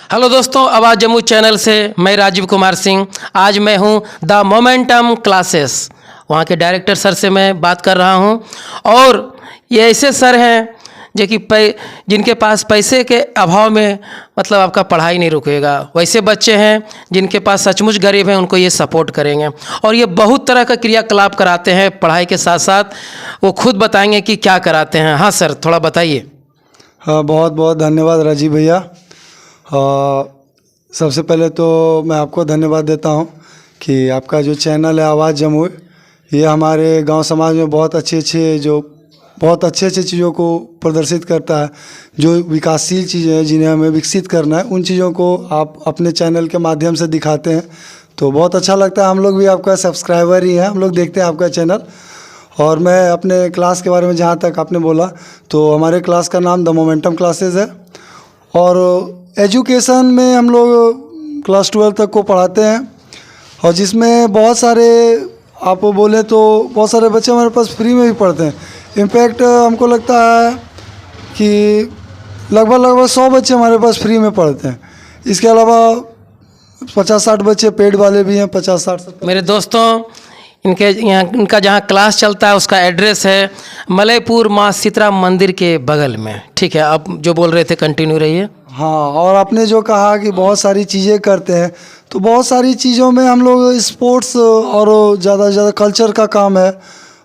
Hello दोस्तों, आवाज़ Jammu channel से मैं राजीव कुमार सिंह। आज मैं हूं द मोमेंटम क्लासेस, वहां के डायरेक्टर सर से मैं बात कर रहा हूं। और ये ऐसे सर हैं जो कि जिनके पास पैसे के अभाव में मतलब आपका पढ़ाई नहीं रुकेगा। वैसे बच्चे हैं जिनके पास सचमुच गरीब हैं, उनको ये सपोर्ट करेंगे। और ये बहुत तरह का क्रियाकलाप कराते हैं पढ़ाई के साथ साथ। वो खुद बताएंगे कि क्या कराते हैं। हाँ सर, थोड़ा बताइए। हाँ, बहुत बहुत धन्यवाद राजीव भैया। सबसे पहले तो मैं आपको धन्यवाद देता हूँ कि आपका जो चैनल है आवाज़ जम्मू, ये हमारे गांव समाज में बहुत अच्छे चीज़ों को प्रदर्शित करता है। जो विकासशील चीज़ें हैं जिन्हें हमें विकसित करना है, उन चीज़ों को आप अपने चैनल के माध्यम से दिखाते हैं, तो बहुत अच्छा लगता है। हम लोग भी आपका सब्सक्राइबर ही हैं, हम लोग देखते हैं आपका चैनल। और मैं अपने क्लास के बारे में, जहाँ तक आपने बोला, तो हमारे क्लास का नाम द मोमेंटम क्लासेस है। और एजुकेशन में हम लोग क्लास 12 तक को पढ़ाते हैं, और जिसमें बहुत सारे, आप बोले तो बहुत सारे बच्चे हमारे पास फ्री में भी पढ़ते हैं। इनफैक्ट हमको लगता है कि लगभग 100 बच्चे हमारे पास फ्री में पढ़ते हैं। इसके अलावा 50-60 बच्चे पेड वाले भी हैं, 50-60। मेरे दोस्तों, इनका जहाँ क्लास चलता है उसका एड्रेस है मलयपुर माँ सीताराम मंदिर के बगल में। ठीक है, आप जो बोल रहे थे कंटिन्यू रहिए। हाँ, और आपने जो कहा कि बहुत सारी चीज़ें करते हैं, तो बहुत सारी चीज़ों में हम लोग स्पोर्ट्स और ज़्यादा से ज़्यादा कल्चर का काम है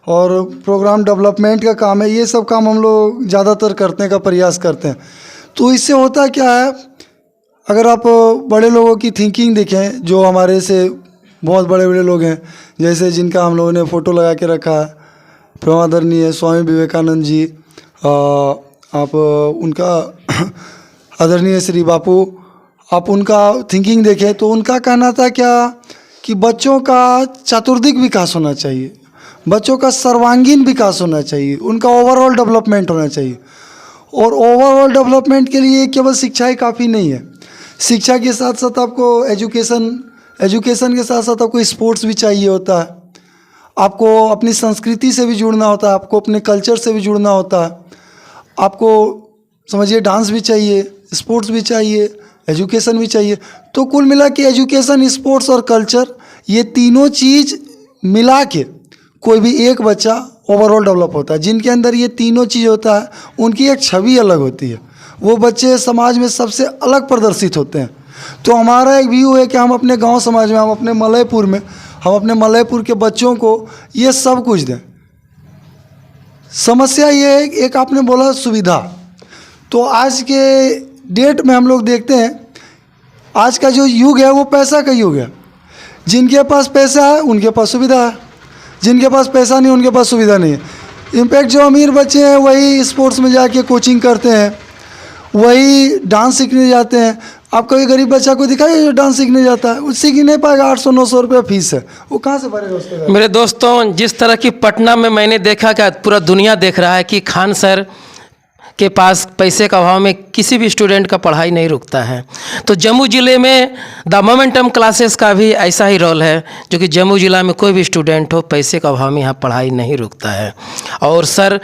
और प्रोग्राम डेवलपमेंट का काम है। ये सब काम हम लोग ज़्यादातर करने का प्रयास करते हैं। तो इससे होता क्या है, अगर आप बड़े लोगों की थिंकिंग देखें, जो हमारे से बहुत बड़े बड़े लोग हैं, जैसे जिनका हम लोगों ने फ़ोटो लगा के रखा है, परमादरणीय स्वामी विवेकानंद जी, आप उनका आदरणीय श्री बापू, आप उनका थिंकिंग देखें तो उनका कहना था क्या कि बच्चों का चतुर्दिक विकास होना चाहिए, बच्चों का सर्वांगीण विकास होना चाहिए, उनका ओवरऑल डेवलपमेंट होना चाहिए। और ओवरऑल डेवलपमेंट के लिए केवल शिक्षा ही काफ़ी नहीं है। शिक्षा के साथ साथ आपको एजुकेशन के साथ साथ आपको स्पोर्ट्स भी चाहिए होता है, आपको अपनी संस्कृति से भी जुड़ना होता है, आपको अपने कल्चर से भी जुड़ना होता है, आपको समझिए डांस भी चाहिए, स्पोर्ट्स भी चाहिए, एजुकेशन भी चाहिए। तो कुल मिला के एजुकेशन, स्पोर्ट्स और कल्चर, ये तीनों चीज़ मिला के कोई भी एक बच्चा ओवरऑल डेवलप होता है। जिनके अंदर ये तीनों चीज़ होता है, उनकी एक छवि अलग होती है, वो बच्चे समाज में सबसे अलग प्रदर्शित होते हैं। तो हमारा एक व्यू है कि हम अपने गांव समाज में, हम अपने मलयपुर के बच्चों को ये सब कुछ दें। समस्या ये है, एक आपने बोला सुविधा, तो आज के डेट में हम लोग देखते हैं, आज का जो युग है वो पैसा का युग है। जिनके पास पैसा है उनके पास सुविधा है, जिनके पास पैसा नहीं उनके पास सुविधा नहीं है। इनफैक्ट जो अमीर बच्चे हैं वही स्पोर्ट्स में जाके कोचिंग करते हैं, वही डांस सीखने जाते हैं। आप कोई गरीब बच्चा को दिखाइए जो डांस सीखने जाता है, वो सीख ही नहीं पाएगा। 800-900 रुपये फीस है, वो कहाँ से भरेगा उसके? मेरे दोस्तों, जिस तरह की पटना में मैंने देखा कि पूरा दुनिया देख रहा है कि खान सर के पास पैसे का अभाव में किसी भी स्टूडेंट का पढ़ाई नहीं रुकता है, तो जम्मू ज़िले में द मोमेंटम क्लासेस का भी ऐसा ही रोल है, जो कि जम्मू ज़िला में कोई भी स्टूडेंट हो, पैसे का अभाव में यहाँ पढ़ाई नहीं रुकता है। और सर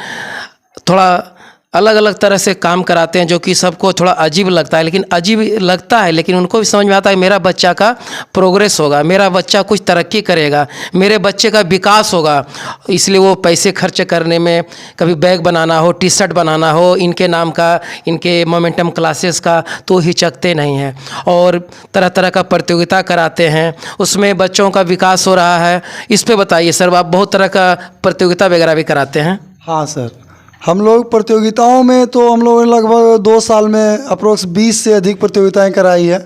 थोड़ा अलग अलग तरह से काम कराते हैं, जो कि सबको थोड़ा अजीब लगता है, लेकिन उनको भी समझ में आता है मेरा बच्चा का प्रोग्रेस होगा, मेरा बच्चा कुछ तरक्की करेगा, मेरे बच्चे का विकास होगा। इसलिए वो पैसे खर्च करने में, कभी बैग बनाना हो, टी शर्ट बनाना हो इनके नाम का, इनके मोमेंटम क्लासेस का, तो हिचकते नहीं हैं। और तरह तरह का प्रतियोगिता कराते हैं, उसमें बच्चों का विकास हो रहा है। इस पर बताइए सर, आप बहुत तरह का प्रतियोगिता वगैरह भी कराते हैं। हाँ सर, हम लोग प्रतियोगिताओं में, तो हम लोगों ने लगभग 2 साल में अप्रोक्स 20 से अधिक प्रतियोगिताएं कराई है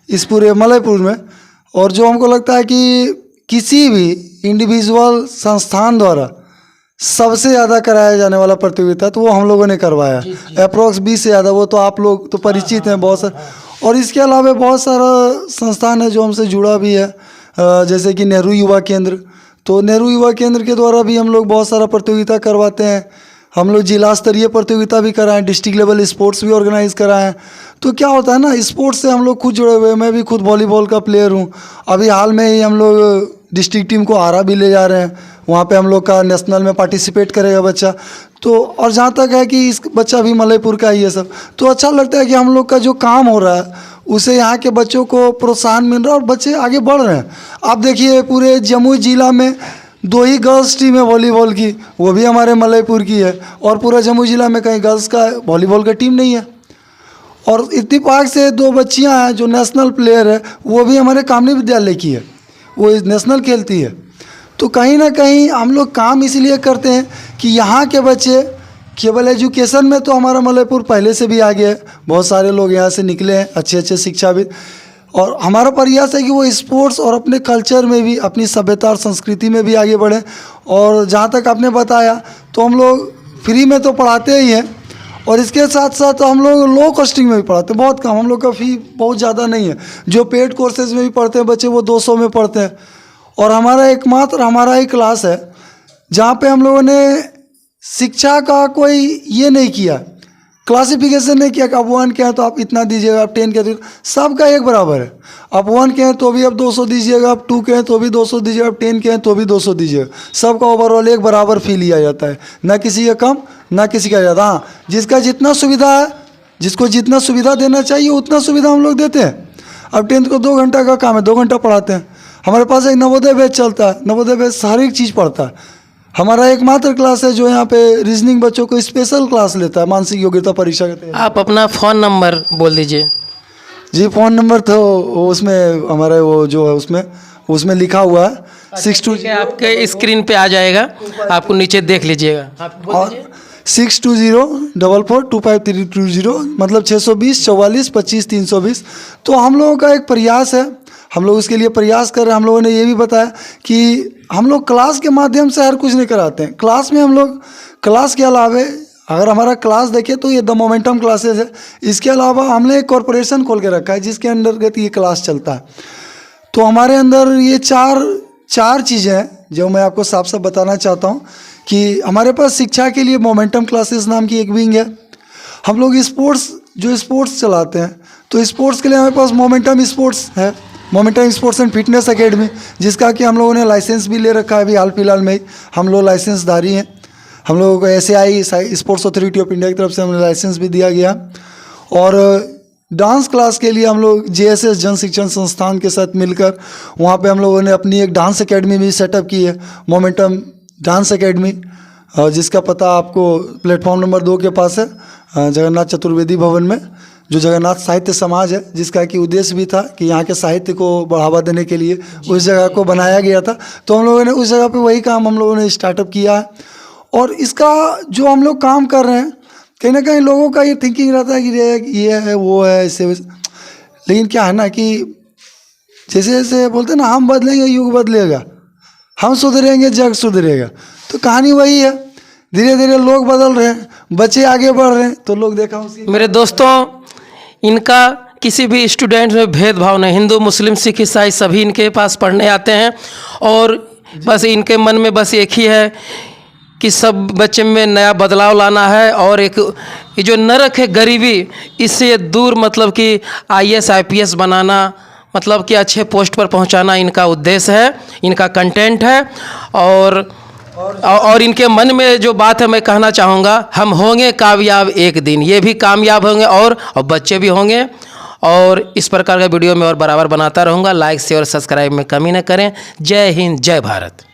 इस पूरे मलयपुर में। और जो हमको लगता है कि किसी भी इंडिविजुअल संस्थान द्वारा सबसे ज़्यादा कराया जाने वाला प्रतियोगिता, तो वो हम लोगों ने करवाया अप्रोक्स 20 से ज़्यादा। वो तो आप लोग तो परिचित हैं बहुत सारे। और इसके अलावा बहुत सारा संस्थान है जो हमसे जुड़ा भी है, जैसे कि नेहरू युवा केंद्र। तो नेहरू युवा केंद्र के द्वारा भी हम लोग बहुत सारा प्रतियोगिता करवाते हैं। हम लोग जिला स्तरीय प्रतियोगिता भी कराएं, डिस्ट्रिक्ट लेवल स्पोर्ट्स भी ऑर्गेनाइज कराएं। तो क्या होता है ना, स्पोर्ट्स से हम लोग खुद जुड़े हुए हैं। मैं भी खुद वॉलीबॉल का प्लेयर हूँ। अभी हाल में ही हम लोग डिस्ट्रिक्ट टीम को आरा भी ले जा रहे हैं, वहाँ पे हम लोग का नेशनल में पार्टिसिपेट करेगा बच्चा। तो और जहाँ तक है कि इस बच्चा भी मलयपुर का ही है सब, तो अच्छा लगता है कि हम लोग का जो काम हो रहा है उसे यहाँ के बच्चों को प्रोत्साहन मिल रहा है और बच्चे आगे बढ़ रहे हैं। आप देखिए पूरे जमुई ज़िला में 2 ही गर्ल्स टीम है वॉलीबॉल की, वो भी हमारे मलयपुर की है, और पूरा जमुई ज़िला में कहीं गर्ल्स का वॉलीबॉल का टीम नहीं है। और इत्तेफाक से 2 बच्चियां हैं जो नेशनल प्लेयर है, वो भी हमारे कामनी विद्यालय की है, वो नेशनल खेलती है। तो कहीं ना कहीं हम लोग काम इसलिए करते हैं कि यहाँ के बच्चे केवल एजुकेशन में तो हमारा मलयपुर पहले से भी आगे है, बहुत सारे लोग यहाँ से निकले हैं अच्छे अच्छे शिक्षाविद, और हमारा प्रयास है कि वो स्पोर्ट्स और अपने कल्चर में भी, अपनी सभ्यता और संस्कृति में भी आगे बढ़ें। और जहाँ तक आपने बताया तो हम लोग फ्री में तो पढ़ाते ही हैं, और इसके साथ साथ हम लोग लो कॉस्टिंग में भी पढ़ाते हैं, बहुत कम, हम लोग का फ़ी बहुत ज़्यादा नहीं है। जो पेड कोर्सेज में भी पढ़ते हैं बच्चे वो 200 में पढ़ते हैं। और हमारा एकमात्र हमारा ही क्लास है जहाँ पे हम लोगों ने शिक्षा का कोई ये नहीं किया, क्लासिफिकेशन नहीं किया कि आप 1 के हैं तो आप इतना दीजिएगा, आप 10 के हैं तो सबका एक बराबर है। आप 1 के हैं तो भी आप 200 दीजिएगा, आप 2 के हैं तो भी 200 दीजिएगा, आप 10 के हैं तो भी 200 दीजिएगा। सबका ओवरऑल एक बराबर फी लिया जाता है, ना किसी का कम ना किसी का ज़्यादा। हाँ, जिसका जितना सुविधा है, जिसको जितना सुविधा देना चाहिए उतना सुविधा हम लोग देते हैं। अब 10th को 2 घंटा का काम है, 2 घंटा पढ़ाते हैं। हमारे पास एक नवोदय बैच चलता है, नवोदय बैच सारी चीज़ पढ़ता है। हमारा एकमात्र क्लास है जो यहाँ पे रीजनिंग बच्चों को स्पेशल क्लास लेता है, मानसिक योग्यता परीक्षा के तहत। आप अपना फ़ोन नंबर बोल दीजिए। जी, फ़ोन नंबर तो उसमें हमारे वो जो है उसमें लिखा हुआ है 62, आपके स्क्रीन पे आ जाएगा, आपको नीचे देख लीजिएगा। आप बोल और दीजिए। 6204425320, मतलब 620 44 25 320। तो हम लोगों का एक प्रयास है, हम लोग उसके लिए प्रयास कर रहे हैं। हम लोगों ने ये भी बताया कि हम लोग क्लास के माध्यम से हर कुछ नहीं कराते हैं। क्लास में हम लोग क्लास के अलावा, अगर हमारा क्लास देखें तो ये द मोमेंटम क्लासेस है, इसके अलावा हमने एक कॉरपोरेशन खोल के रखा है जिसके अंतर्गत ये क्लास चलता है। तो हमारे अंदर ये चार चीज़ें हैं जो मैं आपको साफ साफ बताना चाहता हूँ कि हमारे पास शिक्षा के लिए मोमेंटम क्लासेस नाम की एक विंग है। हम लोग स्पोर्ट्स चलाते हैं, तो स्पोर्ट्स के लिए हमारे पास मोमेंटम स्पोर्ट्स है, momentum sports and fitness academy, जिसका कि हम लोगों ने लाइसेंस भी ले रखा है। अभी हाल फिलहाल में ही हम लोग लाइसेंसधारी हैं। हम लोगों को SAI sports authority of India की तरफ से हमें लाइसेंस भी दिया गया। और डांस क्लास के लिए हम लोग JSS जन शिक्षण संस्थान के साथ मिलकर वहाँ पे हम लोगों ने अपनी एक डांस एकेडमी भी सेटअप की है, मोमेंटम डांस एकेडमी, जिसका पता आपको प्लेटफॉर्म नंबर 2 के पास है, जगन्नाथ चतुर्वेदी भवन में, जो जगन्नाथ साहित्य समाज है, जिसका कि उद्देश्य भी था कि यहाँ के साहित्य को बढ़ावा देने के लिए उस जगह को बनाया गया था। तो हम लोगों ने उस जगह पे वही काम हम लोगों ने स्टार्टअप किया है। और इसका जो हम लोग काम कर रहे हैं, कहीं ना कहीं लोगों का ये थिंकिंग रहता है कि ये है वो है इससे, लेकिन क्या है ना कि जैसे जैसे बोलते हैं ना, हम बदलेंगे युग बदलेगा, हम सुधरेंगे जग सुधरेगा। तो कहानी वही है, धीरे धीरे लोग बदल रहे हैं, बच्चे आगे बढ़ रहे हैं, तो लोग देखा उसकी। मेरे दोस्तों, इनका किसी भी स्टूडेंट में भेदभाव नहीं, हिंदू मुस्लिम सिख ईसाई सभी इनके पास पढ़ने आते हैं। और बस इनके मन में बस एक ही है कि सब बच्चे में नया बदलाव लाना है, और एक ये जो नरक है गरीबी, इससे दूर, मतलब कि IAS IPS बनाना, मतलब कि अच्छे पोस्ट पर पहुंचाना इनका उद्देश्य है, इनका कंटेंट है। और इनके मन में जो बात है मैं कहना चाहूँगा, हम होंगे कामयाब एक दिन, ये भी कामयाब होंगे और बच्चे भी होंगे। और इस प्रकार का वीडियो मैं और बराबर बनाता रहूँगा। लाइक शेयर सब्सक्राइब में कमी न करें। जय हिंद, जय भारत।